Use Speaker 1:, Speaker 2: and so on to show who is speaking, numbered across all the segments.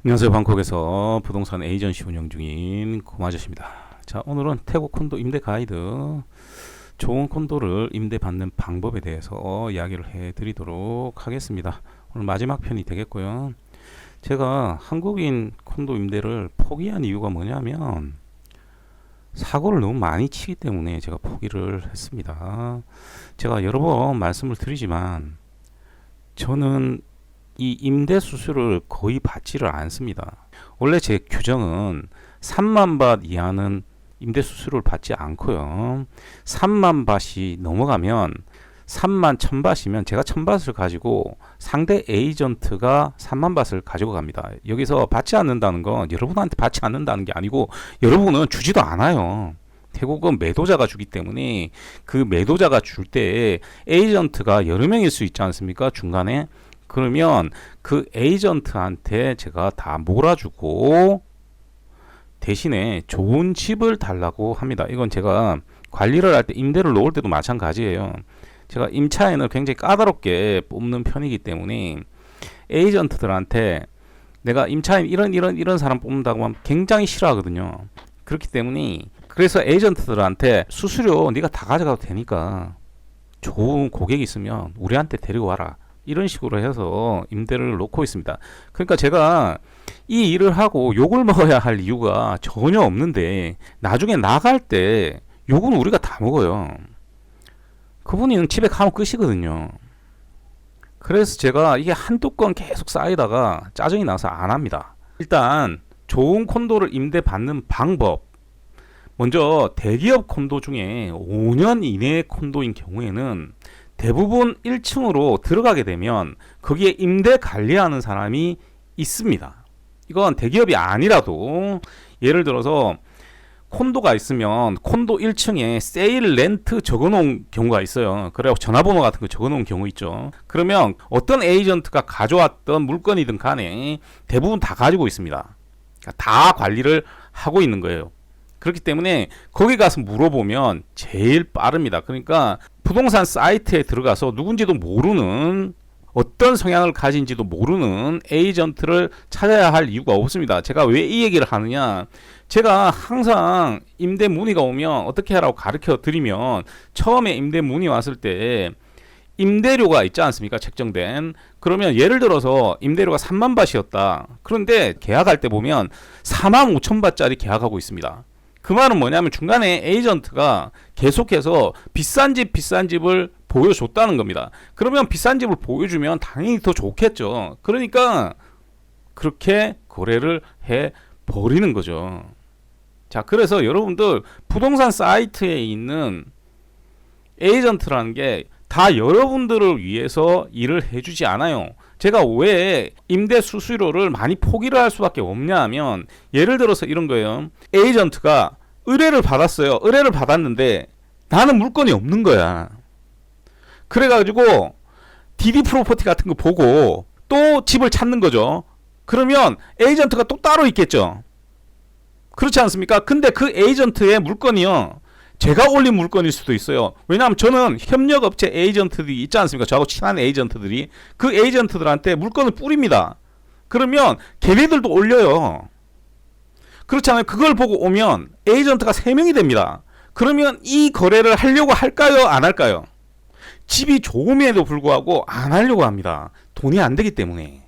Speaker 1: 안녕하세요. 방콕에서 부동산 에이전시 운영 중인 고마저씨입니다. 자, 오늘은 태국 콘도 임대 가이드, 좋은 콘도를 임대받는 방법에 대해서 이야기를 해드리도록 하겠습니다. 오늘 마지막 편이 되겠고요. 제가 한국인 콘도 임대를 포기한 이유가 뭐냐면 사고를 너무 많이 치기 때문에 제가 포기를 했습니다. 제가 여러 번 말씀을 드리지만 저는 이 임대 수수료를 거의 받지를 않습니다. 원래 제 규정은 3만 밭 이하는 임대 수수료를 받지 않고요. 3만 밭이 넘어가면 3만 1000밭이면 제가 1000밭을 가지고 상대 에이전트가 3만 밭을 가지고 갑니다. 여기서 받지 않는다는 건 여러분한테 받지 않는다는 게 아니고 여러분은 주지도 않아요. 태국은 매도자가 주기 때문에 그 매도자가 줄 때 에이전트가 여러 명일 수 있지 않습니까? 중간에. 그러면 그 에이전트한테 제가 다 몰아주고 대신에 좋은 집을 달라고 합니다. 이건 제가 관리를 할 때 임대를 놓을 때도 마찬가지예요. 제가 임차인을 굉장히 까다롭게 뽑는 편이기 때문에 에이전트들한테 내가 임차인 이런 사람 뽑는다고 하면 굉장히 싫어하거든요. 그렇기 때문에 그래서 에이전트들한테 수수료 네가 다 가져가도 되니까 좋은 고객이 있으면 우리한테 데리고 와라. 이런 식으로 해서 임대를 놓고 있습니다. 그러니까 제가 이 일을 하고 욕을 먹어야 할 이유가 전혀 없는데 나중에 나갈 때 욕은 우리가 다 먹어요. 그분이 집에 가면 끝이거든요. 그래서 제가 이게 한두 건 계속 쌓이다가 짜증이 나서 안 합니다. 일단 좋은 콘도를 임대받는 방법, 먼저 대기업 콘도 중에 5년 이내의 콘도인 경우에는 대부분 1층으로 들어가게 되면 거기에 임대 관리하는 사람이 있습니다. 이건 대기업이 아니라도 예를 들어서 콘도가 있으면 콘도 1층에 세일 렌트 적어놓은 경우가 있어요. 그래서 전화번호 같은 거 적어놓은 경우 있죠. 그러면 어떤 에이전트가 가져왔던 물건이든 간에 대부분 다 가지고 있습니다. 다 관리를 하고 있는 거예요. 그렇기 때문에 거기 가서 물어보면 제일 빠릅니다. 그러니까 부동산 사이트에 들어가서 누군지도 모르는 어떤 성향을 가진지도 모르는 에이전트를 찾아야 할 이유가 없습니다. 제가 왜 이 얘기를 하느냐, 제가 항상 임대 문의가 오면 어떻게 하라고 가르쳐 드리면 처음에 임대 문의 왔을 때 임대료가 있지 않습니까? 책정된. 그러면 예를 들어서 임대료가 3만 밭이었다. 그런데 계약할 때 보면 4만 5천 밭짜리 계약하고 있습니다. 그 말은 뭐냐면 중간에 에이전트가 계속해서 비싼 집을 보여줬다는 겁니다. 그러면 비싼 집을 보여주면 당연히 더 좋겠죠. 그러니까 그렇게 거래를 해 버리는 거죠. 자, 그래서 여러분들 부동산 사이트에 있는 에이전트라는 게 다 여러분들을 위해서 일을 해주지 않아요. 제가 왜 임대 수수료를 많이 포기를 할 수밖에 없냐 하면 예를 들어서 이런 거예요. 에이전트가 의뢰를 받았어요. 의뢰를 받았는데 나는 물건이 없는 거야. 그래가지고 DD 프로퍼티 같은 거 보고 또 집을 찾는 거죠. 그러면 에이전트가 또 따로 있겠죠. 그렇지 않습니까? 근데 그 에이전트의 물건이요, 제가 올린 물건일 수도 있어요. 왜냐하면 저는 협력업체 에이전트들이 있지 않습니까? 저하고 친한 에이전트들이 그 에이전트들한테 물건을 뿌립니다. 그러면 걔네들도 올려요. 그렇잖아요. 그걸 보고 오면 에이전트가 3명이 됩니다. 그러면 이 거래를 하려고 할까요? 안 할까요? 집이 좋음에도 불구하고 안 하려고 합니다. 돈이 안 되기 때문에.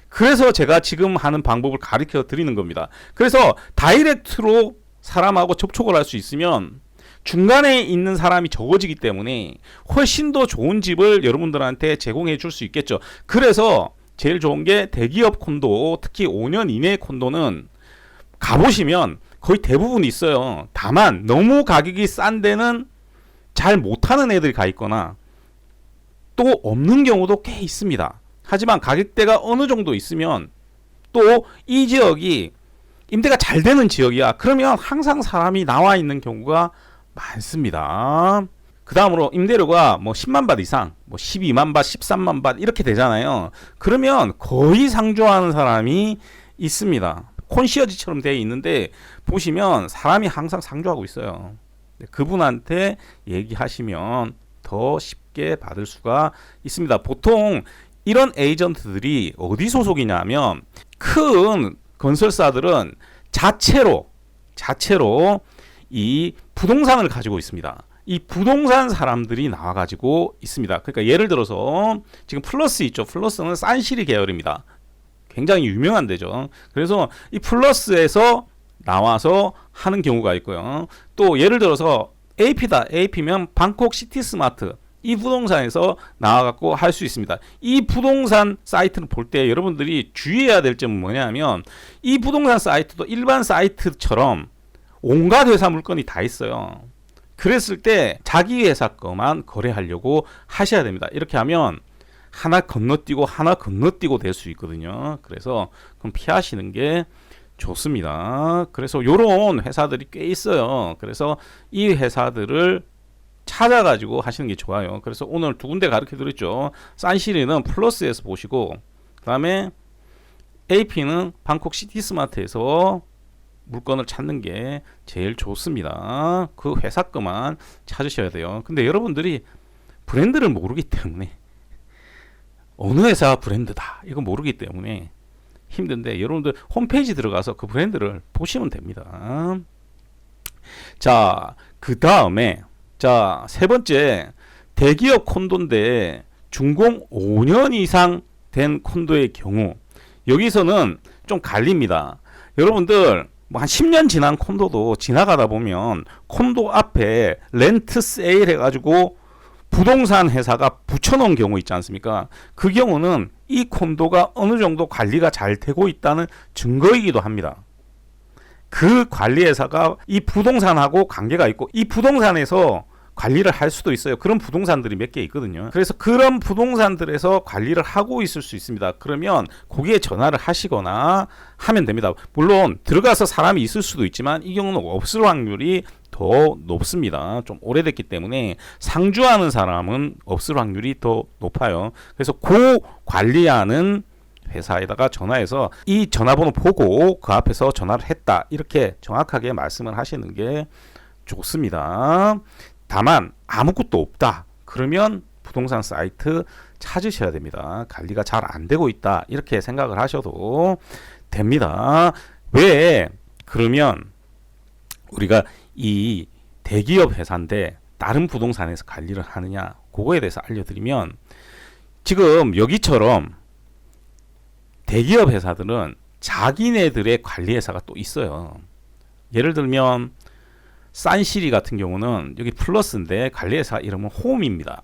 Speaker 1: 그래서 제가 지금 하는 방법을 가르쳐 드리는 겁니다. 그래서 다이렉트로 사람하고 접촉을 할 수 있으면 중간에 있는 사람이 적어지기 때문에 훨씬 더 좋은 집을 여러분들한테 제공해 줄 수 있겠죠. 그래서 제일 좋은 게 대기업 콘도, 특히 5년 이내의 콘도는 가보시면 거의 대부분 있어요. 다만 너무 가격이 싼 데는 잘 못하는 애들이 가 있거나 또 없는 경우도 꽤 있습니다. 하지만 가격대가 어느 정도 있으면 또 이 지역이 임대가 잘 되는 지역이야. 그러면 항상 사람이 나와 있는 경우가 많습니다. 그 다음으로 임대료가 뭐 10만 밭 이상, 뭐 12만 밭, 13만 밭 이렇게 되잖아요. 그러면 거의 상주하는 사람이 있습니다. 콘시어지처럼 되어 있는데 보시면 사람이 항상 상주하고 있어요. 그분한테 얘기하시면 더 쉽게 받을 수가 있습니다. 보통 이런 에이전트들이 어디 소속이냐면 큰 건설사들은 자체로 이 부동산을 가지고 있습니다. 이 부동산 사람들이 나와가지고 있습니다. 그러니까 예를 들어서 지금 플러스 있죠. 플러스는 산시리 계열입니다. 굉장히 유명한 데죠. 그래서 이 플러스에서 나와서 하는 경우가 있고요. 또 예를 들어서 AP다. AP면 방콕 시티스마트. 이 부동산에서 나와갖고 할 수 있습니다. 이 부동산 사이트를 볼 때 여러분들이 주의해야 될 점은 뭐냐면 이 부동산 사이트도 일반 사이트처럼 온갖 회사 물건이 다 있어요. 그랬을 때 자기 회사 거만 거래하려고 하셔야 됩니다. 이렇게 하면 하나 건너뛰고 될 수 있거든요. 그래서 그럼 피하시는 게 좋습니다. 그래서 요런 회사들이 꽤 있어요. 그래서 이 회사들을 찾아가지고 하시는 게 좋아요. 그래서 오늘 두 군데 가르쳐 드렸죠. 산시리는 플러스에서 보시고, 그 다음에 AP는 방콕 시티스마트에서 물건을 찾는 게 제일 좋습니다. 그 회사 거만 찾으셔야 돼요. 근데 여러분들이 브랜드를 모르기 때문에 어느 회사 브랜드다 이거 모르기 때문에 힘든데 여러분들 홈페이지 들어가서 그 브랜드를 보시면 됩니다. 자, 그 다음에 자, 세 번째, 대기업 콘도인데 준공 5년 이상 된 콘도의 경우 여기서는 좀 갈립니다. 여러분들 뭐 한 10년 지난 콘도도 지나가다 보면 콘도 앞에 렌트 세일 해가지고 부동산 회사가 붙여놓은 경우 있지 않습니까? 그 경우는 이 콘도가 어느 정도 관리가 잘 되고 있다는 증거이기도 합니다. 그 관리회사가 이 부동산하고 관계가 있고 이 부동산에서 관리를 할 수도 있어요. 그런 부동산들이 몇 개 있거든요. 그래서 그런 부동산들에서 관리를 하고 있을 수 있습니다. 그러면 거기에 전화를 하시거나 하면 됩니다. 물론 들어가서 사람이 있을 수도 있지만 이 경우는 없을 확률이 더 높습니다. 좀 오래됐기 때문에 상주하는 사람은 없을 확률이 더 높아요. 그래서 그 관리하는 회사에다가 전화해서 이 전화번호 보고 그 앞에서 전화를 했다 이렇게 정확하게 말씀을 하시는 게 좋습니다. 다만 아무것도 없다 그러면 부동산 사이트 찾으셔야 됩니다. 관리가 잘 안 되고 있다 이렇게 생각을 하셔도 됩니다. 왜 그러면 우리가 이 대기업 회사인데 다른 부동산에서 관리를 하느냐 그거에 대해서 알려드리면 지금 여기처럼 대기업 회사들은 자기네들의 관리회사가 또 있어요. 예를 들면 산시리 같은 경우는 여기 플러스인데 관리회사 이름은 홈입니다.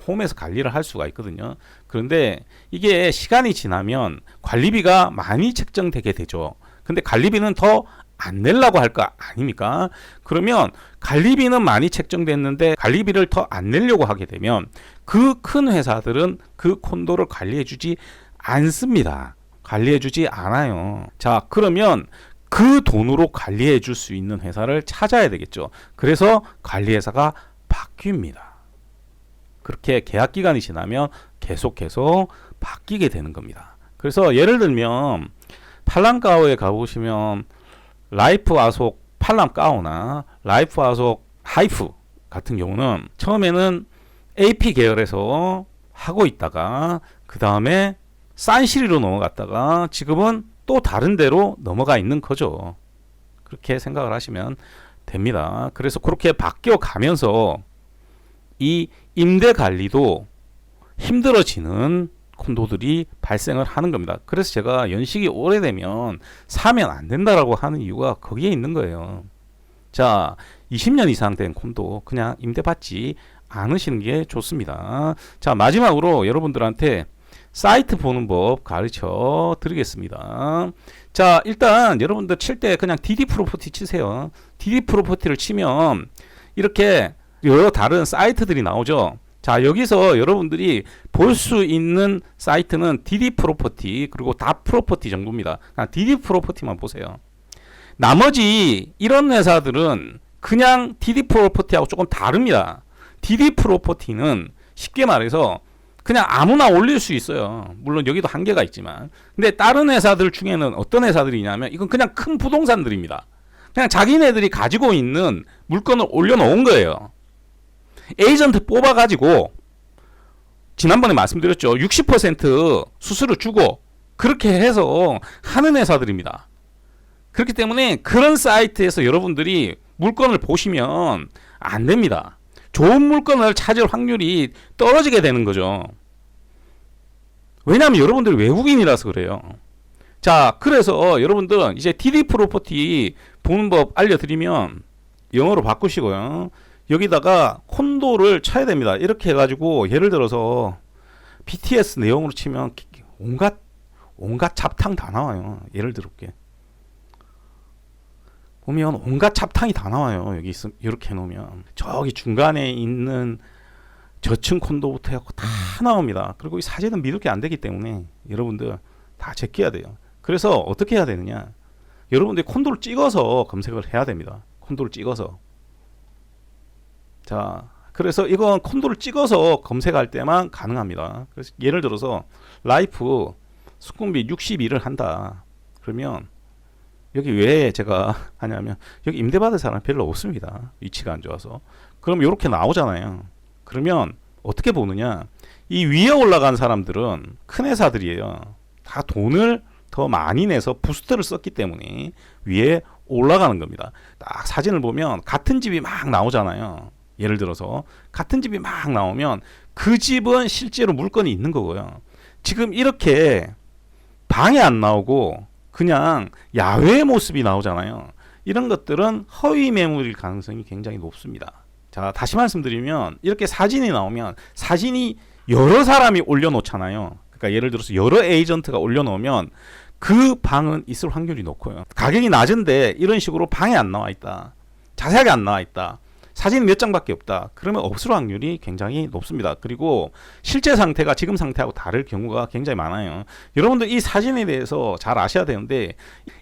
Speaker 1: 홈에서 관리를 할 수가 있거든요. 그런데 이게 시간이 지나면 관리비가 많이 책정되게 되죠. 근데 관리비는 더 안 내려고 할 거 아닙니까? 그러면 관리비는 많이 책정됐는데 관리비를 더 안 내려고 하게 되면 그 큰 회사들은 그 콘도를 관리해주지 않습니다. 관리해주지 않아요. 자, 그러면 그 돈으로 관리해 줄 수 있는 회사를 찾아야 되겠죠. 그래서 관리회사가 바뀝니다. 그렇게 계약 기간이 지나면 계속해서 바뀌게 되는 겁니다. 그래서 예를 들면 팔랑가오에 가보시면 라이프 아속 팔랑가오나 라이프 아속 하이프 같은 경우는 처음에는 AP 계열에서 하고 있다가 그 다음에 산시리로 넘어갔다가 지금은 또 다른 데로 넘어가 있는 거죠. 그렇게 생각을 하시면 됩니다. 그래서 그렇게 바뀌어 가면서 이 임대 관리도 힘들어지는 콘도들이 발생을 하는 겁니다. 그래서 제가 연식이 오래되면 사면 안 된다라고 하는 이유가 거기에 있는 거예요. 자, 20년 이상 된 콘도 그냥 임대받지 않으시는 게 좋습니다. 자, 마지막으로 여러분들한테 사이트 보는 법 가르쳐 드리겠습니다. 자, 일단 여러분들 칠 때 그냥 DD 프로퍼티 치세요. DD 프로퍼티를 치면 이렇게 여러 다른 사이트들이 나오죠. 자, 여기서 여러분들이 볼 수 있는 사이트는 DD 프로퍼티 그리고 다 프로퍼티 정도입니다. DD 프로퍼티만 보세요. 나머지 이런 회사들은 그냥 DD 프로퍼티하고 조금 다릅니다. DD 프로퍼티는 쉽게 말해서 그냥 아무나 올릴 수 있어요. 물론 여기도 한계가 있지만. 근데 다른 회사들 중에는 어떤 회사들이냐면 이건 그냥 큰 부동산들입니다. 그냥 자기네들이 가지고 있는 물건을 올려놓은 거예요. 에이전트 뽑아가지고 지난번에 말씀드렸죠. 60% 수수료 주고 그렇게 해서 하는 회사들입니다. 그렇기 때문에 그런 사이트에서 여러분들이 물건을 보시면 안 됩니다. 좋은 물건을 찾을 확률이 떨어지게 되는 거죠. 왜냐하면 여러분들이 외국인이라서 그래요. 자, 그래서 여러분들 이제 DD 프로퍼티 보는 법 알려드리면 영어로 바꾸시고요. 여기다가 콘도를 쳐야 됩니다. 이렇게 해가지고 예를 들어서 BTS 내용으로 치면 온갖 잡탕 다 나와요. 예를 들어볼게. 보면 온갖 잡탕이 다 나와요. 여기 이렇게 해놓으면 저기 중간에 있는 저층 콘도부터 해갖고 다 나옵니다. 그리고 이 사진은 믿을 게 안 되기 때문에 여러분들 다 제껴야 돼요. 그래서 어떻게 해야 되느냐? 여러분들이 콘도를 찍어서 검색을 해야 됩니다. 콘도를 찍어서. 자, 그래서 이건 콘도를 찍어서 검색할 때만 가능합니다. 그래서 예를 들어서 라이프 수급비 62를 한다. 그러면 여기 왜 제가 하냐면 여기 임대받을 사람 별로 없습니다. 위치가 안 좋아서. 그럼 이렇게 나오잖아요. 그러면 어떻게 보느냐? 이 위에 올라간 사람들은 큰 회사들이에요. 다 돈을 더 많이 내서 부스터를 썼기 때문에 위에 올라가는 겁니다. 딱 사진을 보면 같은 집이 막 나오잖아요. 예를 들어서 같은 집이 막 나오면 그 집은 실제로 물건이 있는 거고요. 지금 이렇게 방에 안 나오고 그냥 야외의 모습이 나오잖아요. 이런 것들은 허위 매물일 가능성이 굉장히 높습니다. 자, 다시 말씀드리면 이렇게 사진이 나오면 사진이 여러 사람이 올려놓잖아요. 그러니까 예를 들어서 여러 에이전트가 올려놓으면 그 방은 있을 확률이 높고요. 가격이 낮은데 이런 식으로 방에 안 나와 있다. 자세하게 안 나와 있다. 사진 몇 장밖에 없다. 그러면 없을 확률이 굉장히 높습니다. 그리고 실제 상태가 지금 상태하고 다를 경우가 굉장히 많아요. 여러분들 이 사진에 대해서 잘 아셔야 되는데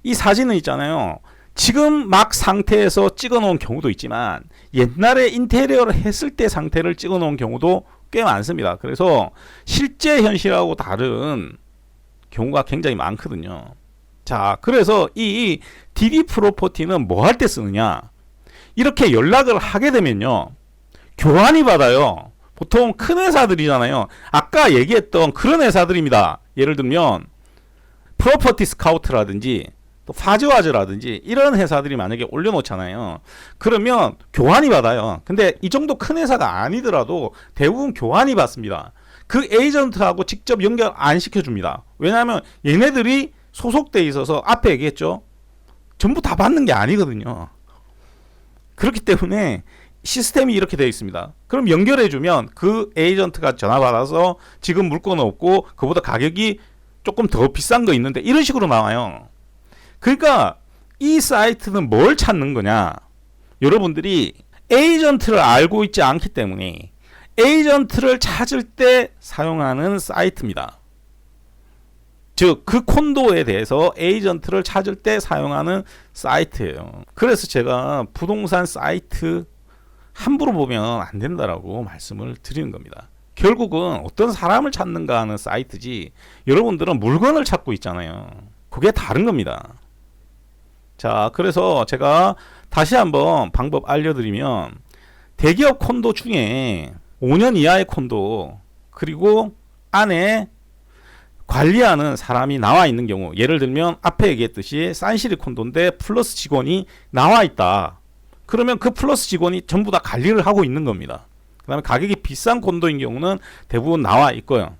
Speaker 1: 이 사진은 있잖아요. 지금 막 상태에서 찍어 놓은 경우도 있지만 옛날에 인테리어를 했을 때 상태를 찍어 놓은 경우도 꽤 많습니다. 그래서 실제 현실하고 다른 경우가 굉장히 많거든요. 자, 그래서 이 DD 프로퍼티는 뭐 할 때 쓰느냐? 이렇게 연락을 하게 되면요, 교환이 받아요. 보통 큰 회사들이잖아요. 아까 얘기했던 그런 회사들입니다. 예를 들면 프로퍼티 스카우트라든지 또 파즈와즈라든지 이런 회사들이 만약에 올려놓잖아요. 그러면 교환이 받아요. 근데 이 정도 큰 회사가 아니더라도 대부분 교환이 받습니다. 그 에이전트하고 직접 연결 안 시켜줍니다. 왜냐하면 얘네들이 소속돼 있어서 앞에 얘기했죠. 전부 다 받는 게 아니거든요. 그렇기 때문에 시스템이 이렇게 되어 있습니다. 그럼 연결해주면 그 에이전트가 전화 받아서 지금 물건 없고 그보다 가격이 조금 더 비싼 거 있는데 이런 식으로 나와요. 그러니까 이 사이트는 뭘 찾는 거냐? 여러분들이 에이전트를 알고 있지 않기 때문에 에이전트를 찾을 때 사용하는 사이트입니다. 즉, 그 콘도에 대해서 에이전트를 찾을 때 사용하는 사이트예요. 그래서 제가 부동산 사이트 함부로 보면 안 된다라고 말씀을 드리는 겁니다. 결국은 어떤 사람을 찾는가 하는 사이트지 여러분들은 물건을 찾고 있잖아요. 그게 다른 겁니다. 자, 그래서 제가 다시 한번 방법 알려드리면 대기업 콘도 중에 5년 이하의 콘도 그리고 안에 관리하는 사람이 나와 있는 경우, 예를 들면 앞에 얘기했듯이 산시리 콘도인데 플러스 직원이 나와 있다. 그러면 그 플러스 직원이 전부 다 관리를 하고 있는 겁니다. 그 다음에 가격이 비싼 콘도인 경우는 대부분 나와 있고요.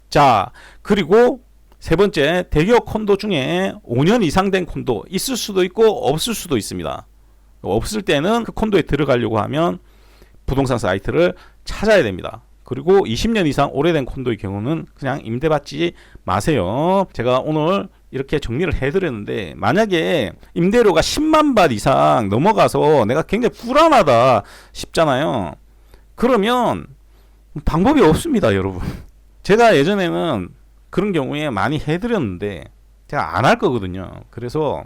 Speaker 1: 자, 그리고 세 번째, 대기업 콘도 중에 5년 이상 된 콘도 있을 수도 있고 없을 수도 있습니다. 없을 때는 그 콘도에 들어가려고 하면 부동산 사이트를 찾아야 됩니다. 그리고 20년 이상 오래된 콘도의 경우는 그냥 임대받지 마세요. 제가 오늘 이렇게 정리를 해드렸는데 만약에 임대료가 10만 밭 이상 넘어가서 내가 굉장히 불안하다 싶잖아요. 그러면 방법이 없습니다, 여러분. 제가 예전에는 그런 경우에 많이 해드렸는데 제가 안 할 거거든요. 그래서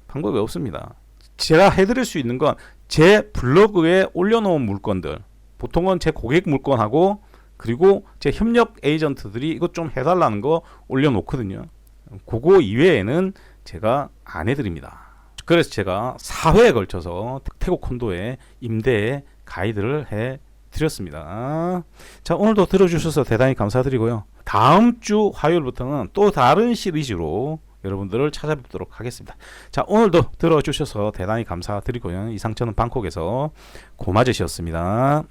Speaker 1: 방법이 없습니다. 제가 해드릴 수 있는 건 제 블로그에 올려놓은 물건들, 보통은 제 고객 물건하고 그리고 제 협력 에이전트들이 이것 좀 해달라는 거 올려놓거든요. 그거 이외에는 제가 안 해드립니다. 그래서 제가 4회에 걸쳐서 태국 콘도의 임대 가이드를 드렸습니다. 자, 오늘도 들어주셔서 대단히 감사드리고요. 다음 주 화요일부터는 또 다른 시리즈로 여러분들을 찾아뵙도록 하겠습니다. 자, 오늘도 들어주셔서 대단히 감사드리고요. 이상 저는 방콕에서 고마제시였습니다.